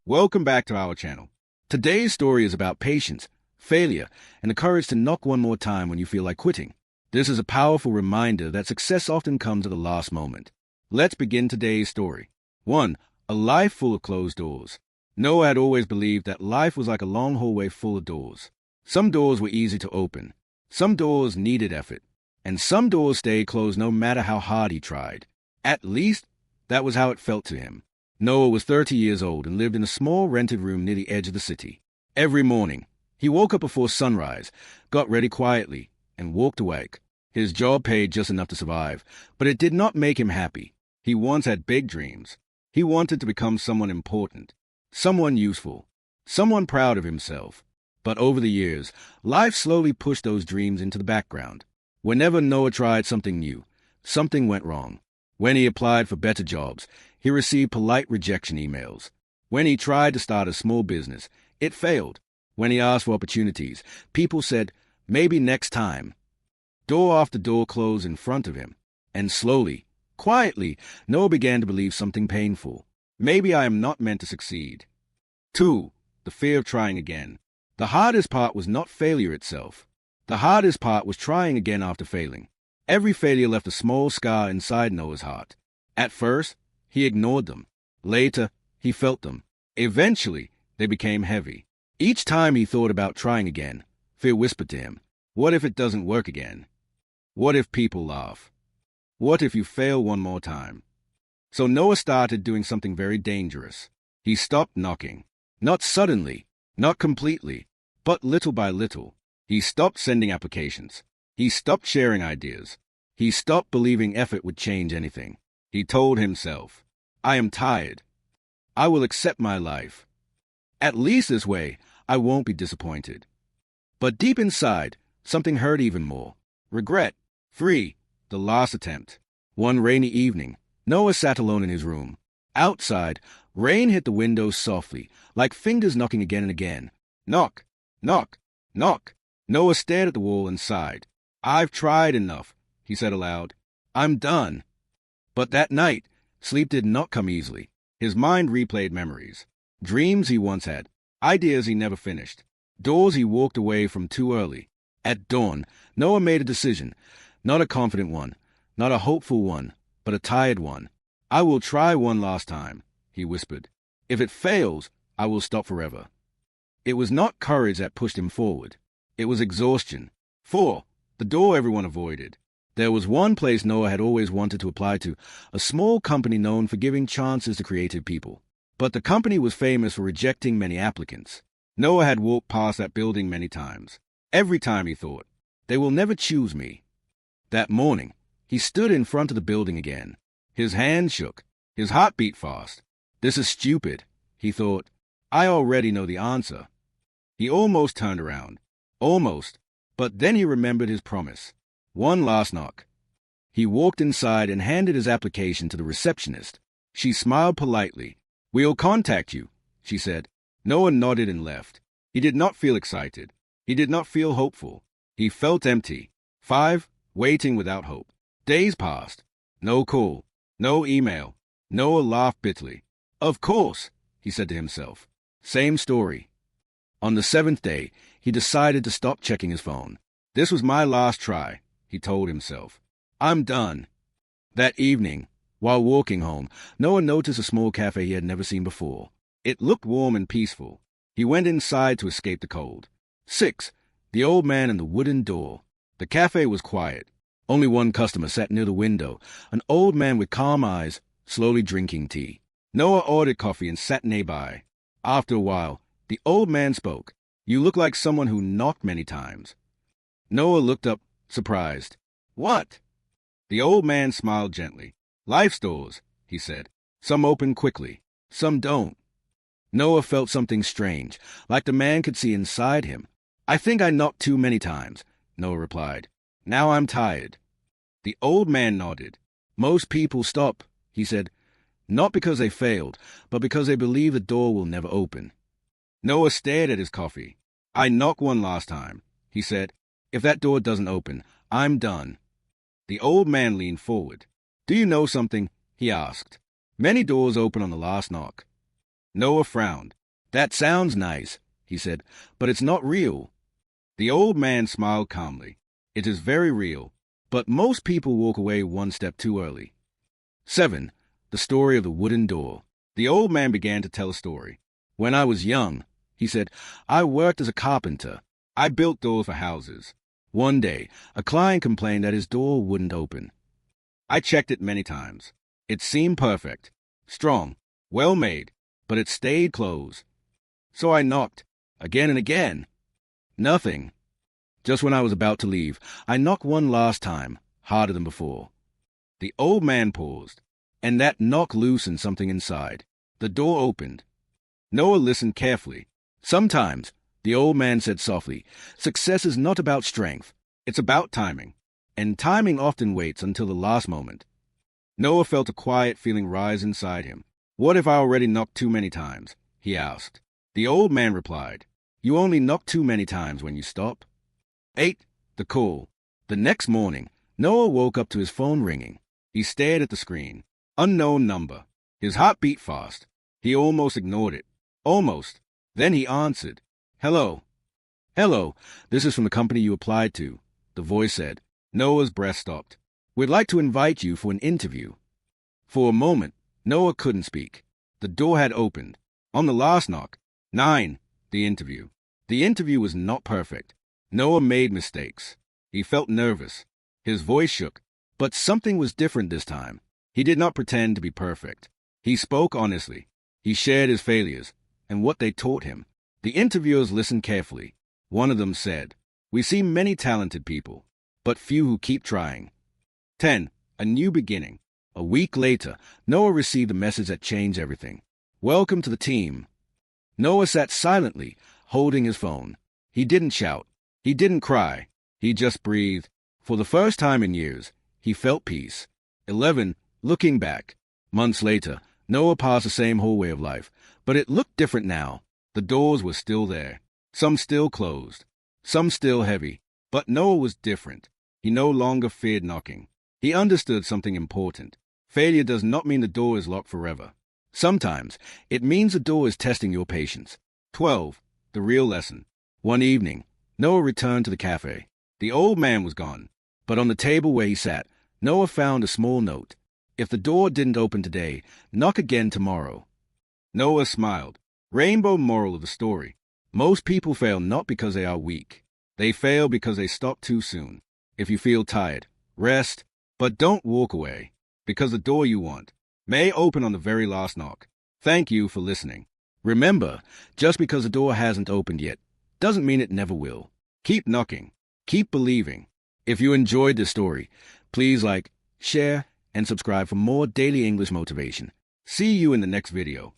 Welcome back to our channel. Today's story is about patience, failure, and the courage to knock one more time when you feel like quitting. This is a powerful reminder that success often comes at the last moment. Let's begin today's story. 1. A life full of closed doors. Noah had always believed that life was like a long hallway full of doors. Some doors were easy to open. Some doors needed effort. And some doors stayed closed no matter how hard he tried. At least, that was how it felt to him. Noah was 30 years old and lived in a small rented room near the edge of the city. Every morning, he woke up before sunrise, got ready quietly, and walked awake. His job paid just enough to survive, but it did not make him happy. He once had big dreams. He wanted to become someone important, someone useful, someone proud of himself. But over the years, life slowly pushed those dreams into the background. Whenever Noah tried something new, something went wrong. When he applied for better jobs, he received polite rejection emails. When he tried to start a small business, it failed. When he asked for opportunities, people said, "Maybe next time." Door after door closed in front of him. And slowly, quietly, Noah began to believe something painful. Maybe I am not meant to succeed. 2. The fear of trying again. The hardest part was not failure itself. The hardest part was trying again after failing. Every failure left a small scar inside Noah's heart. At first, he ignored them. Later, he felt them. Eventually, they became heavy. Each time he thought about trying again, fear whispered to him, "What if it doesn't work again? What if people laugh? What if you fail one more time?" So Noah started doing something very dangerous. He stopped knocking. Not suddenly, not completely, but little by little. He stopped sending applications. He stopped sharing ideas. He stopped believing effort would change anything. He told himself, "I am tired. I will accept my life. At least this way, I won't be disappointed." But deep inside, something hurt even more. Regret. 3. The last attempt. One rainy evening, Noah sat alone in his room. Outside, rain hit the windows softly, like fingers knocking again and again. Knock, knock, knock. Noah stared at the wall and sighed. "I've tried enough," he said aloud. "I'm done." But that night, sleep did not come easily. His mind replayed memories. Dreams he once had. Ideas he never finished. Doors he walked away from too early. At dawn, Noah made a decision. Not a confident one, not a hopeful one, but a tired one. "I will try one last time," he whispered. "If it fails, I will stop forever." It was not courage that pushed him forward. It was exhaustion. 4. The door everyone avoided. There was one place Noah had always wanted to apply to, a small company known for giving chances to creative people. But the company was famous for rejecting many applicants. Noah had walked past that building many times. Every time he thought, "They will never choose me." That morning, he stood in front of the building again. His hand shook. His heart beat fast. "This is stupid," he thought. "I already know the answer." He almost turned around. Almost. But then he remembered his promise. One last knock. He walked inside and handed his application to the receptionist. She smiled politely. "We'll contact you," she said. Noah nodded and left. He did not feel excited. He did not feel hopeful. He felt empty. 5. Waiting without hope. Days passed. No call. No email. Noah laughed bitterly. "Of course," he said to himself. Same story. On the 7th day, he decided to stop checking his phone. "This was my last try," he told himself. "I'm done." That evening, while walking home, Noah noticed a small cafe he had never seen before. It looked warm and peaceful. He went inside to escape the cold. 6. The old man and the wooden door. The cafe was quiet. Only one customer sat near the window, an old man with calm eyes, slowly drinking tea. Noah ordered coffee and sat nearby. After a while, the old man spoke. "You look like someone who knocked many times." Noah looked up, surprised. "What?" The old man smiled gently. "Life's doors," he said. "Some open quickly, some don't." Noah felt something strange, like the man could see inside him. "I think I knocked too many times," Noah replied. "Now I'm tired." The old man nodded. "Most people stop," he said, "not because they failed, but because they believe the door will never open." Noah stared at his coffee. "I knocked one last time," he said. "If that door doesn't open, I'm done." The old man leaned forward. Do you know something? He asked. Many doors open on the last knock. Noah frowned. That sounds nice, he said, but it's not real. The old man smiled calmly. It is very real, but most people walk away one step too early. 7. The story of the wooden door. The old man began to tell a story. When I was young, he said, I worked as a carpenter. I built doors for houses. One day, a client complained that his door wouldn't open. I checked it many times. It seemed perfect, strong, well made, but it stayed closed. So I knocked, again and again. Nothing. Just when I was about to leave, I knocked one last time, harder than before. The old man paused, and that knock loosened something inside. The door opened. Noah listened carefully. Sometimes, the old man said softly, success is not about strength. It's about timing. And timing often waits until the last moment. Noah felt a quiet feeling rise inside him. What if I already knocked too many times? He asked. The old man replied, you only knock too many times when you stop. 8. The call. The next morning, Noah woke up to his phone ringing. He stared at the screen. Unknown number. His heart beat fast. He almost ignored it. Almost. Then he answered. Hello. Hello, this is from the company you applied to, the voice said. Noah's breath stopped. We'd like to invite you for an interview. For a moment, Noah couldn't speak. The door had opened. On the last knock. 9. The interview. The interview was not perfect. Noah made mistakes. He felt nervous. His voice shook. But something was different this time. He did not pretend to be perfect. He spoke honestly. He shared his failures and what they taught him. The interviewers listened carefully. One of them said, we see many talented people, but few who keep trying. 10. A new beginning. A week later, Noah received a message that changed everything. Welcome to the team. Noah sat silently, holding his phone. He didn't shout. He didn't cry. He just breathed. For the first time in years, he felt peace. 11. Looking back. Months later, Noah passed the same hallway of life, but it looked different now. The doors were still there. Some still closed. Some still heavy. But Noah was different. He no longer feared knocking. He understood something important. Failure does not mean the door is locked forever. Sometimes, it means the door is testing your patience. 12. The real lesson. One evening, Noah returned to the cafe. The old man was gone, but on the table where he sat, Noah found a small note. If the door didn't open today, knock again tomorrow. Noah smiled. Rainbow moral of the story. Most people fail not because they are weak. They fail because they stop too soon. If you feel tired, rest, but don't walk away, because the door you want may open on the very last knock. Thank you for listening. Remember, just because the door hasn't opened yet, doesn't mean it never will. Keep knocking. Keep believing. If you enjoyed this story, please like, share, and subscribe for more daily English motivation. See you in the next video.